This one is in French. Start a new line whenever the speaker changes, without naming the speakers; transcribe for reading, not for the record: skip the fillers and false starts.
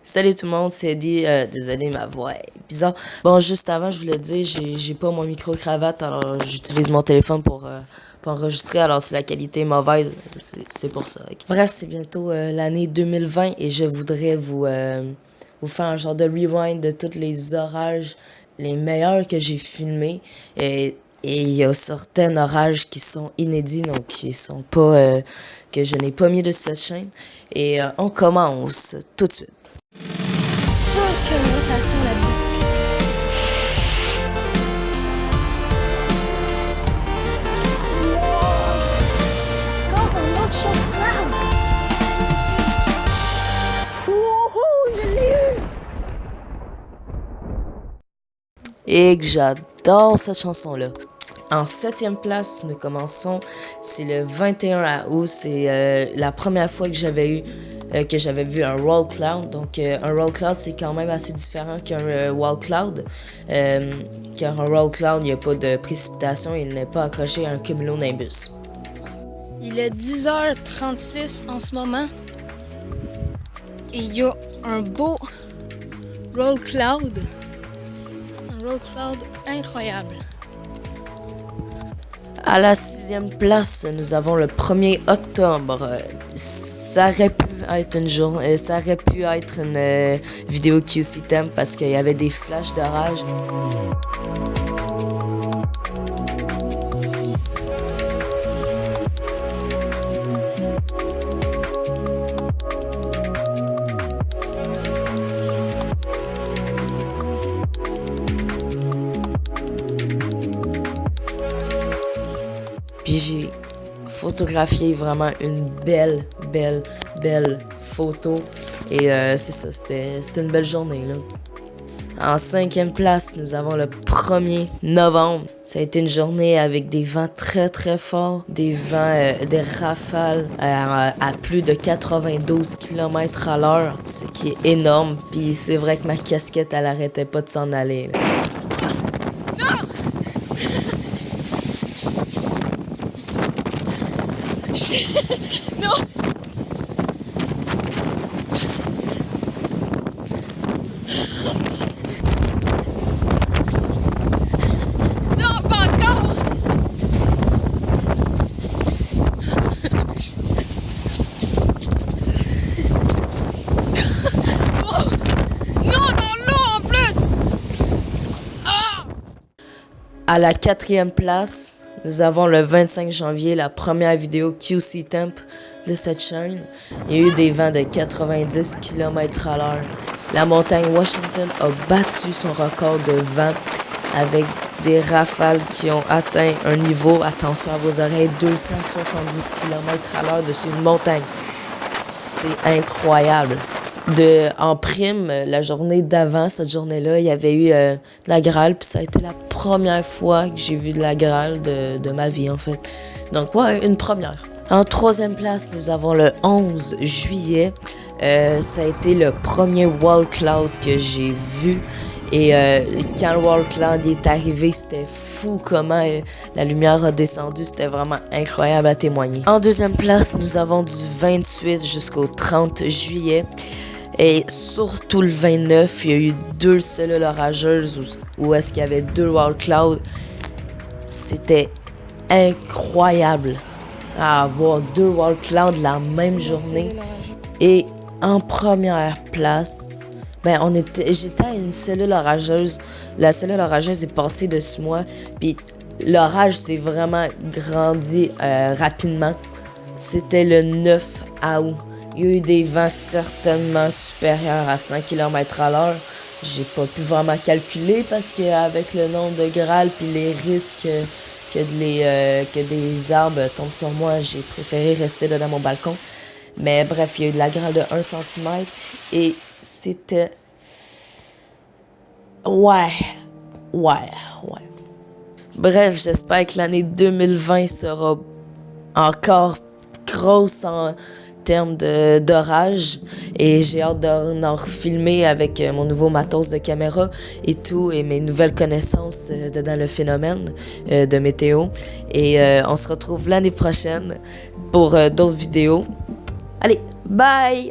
Salut tout le monde, c'est Eddie. Désolé, ma voix est bizarre. Bon, juste avant, je voulais dire, j'ai pas mon micro-cravate, alors j'utilise mon téléphone pour enregistrer. Alors, si la qualité est mauvaise, c'est pour ça. Ok. Bref, c'est bientôt l'année 2020 et je voudrais vous faire un genre de rewind de tous les orages, les meilleurs que j'ai filmés. Et il y a certains orages qui sont inédits, donc qui sont pas que je n'ai pas mis de cette chaîne. Et on commence tout de suite.
Faut que rotation là-dedans. Encore un autre chose clown. Wouhou, je l'ai eu.
Et que j'adore cette chanson-là. En 7e place, nous commençons. C'est le 21 août. C'est la première fois que j'avais vu un roll cloud. Donc, un roll cloud, c'est quand même assez différent qu'un wall cloud. Car un roll cloud, il n'y a pas de précipitation. Il n'est pas accroché à un cumulonimbus.
Il est 10h36 en ce moment. Et il y a un beau roll cloud. Un roll cloud incroyable.
À la 6e place, nous avons le 1er octobre. Ça aurait pu être une vidéo QC Temp parce qu'il y avait des flashs d'orage. Puis j'ai photographié vraiment une belle photo. Et c'est ça, c'était une belle journée, là. En 5e place, nous avons le 1er novembre. Ça a été une journée avec des vents très forts, des rafales à plus de 92 km/h, ce qui est énorme. Puis c'est vrai que ma casquette, elle arrêtait pas de s'en aller, là.
Non! Non, pas encore! Oh! Non, dans l'eau en plus! Ah!
À la 4e place, nous avons le 25 janvier, la première vidéo QC Temp de cette chaîne. Il y a eu des vents de 90 km/h. La montagne Washington a battu son record de vent avec des rafales qui ont atteint un niveau, attention à vos oreilles, 270 km/h dessus une montagne. C'est incroyable. En prime, la journée d'avant, cette journée-là, il y avait eu de la grêle, puis ça a été la première fois que j'ai vu de la grêle de ma vie, en fait. Donc, ouais, une première. En 3e place, nous avons le 11 juillet. Ça a été le premier wall cloud que j'ai vu. Et quand le wall cloud est arrivé, c'était fou comment la lumière a descendu. C'était vraiment incroyable à témoigner. En 2e place, nous avons du 28 jusqu'au 30 juillet. Et surtout le 29, il y a eu 2 cellules orageuses où est-ce qu'il y avait 2 wall clouds. C'était incroyable à avoir 2 wall clouds la même journée. Et en première place, j'étais à une cellule orageuse. La cellule orageuse est passée dessus moi. Puis l'orage s'est vraiment grandi rapidement. C'était le 9 août. Il y a eu des vents certainement supérieurs à 100 km/h. J'ai pas pu vraiment calculer parce qu'avec le nombre de grêles puis les risques que des arbres tombent sur moi, j'ai préféré rester dans mon balcon. Mais bref, il y a eu de la grêle de 1 cm et c'était... Ouais. Bref, j'espère que l'année 2020 sera encore grosse en termes d'orage et j'ai hâte d'en refilmer avec mon nouveau matos de caméra et tout et mes nouvelles connaissances dans le phénomène de météo et on se retrouve l'année prochaine pour d'autres vidéos. Allez, bye!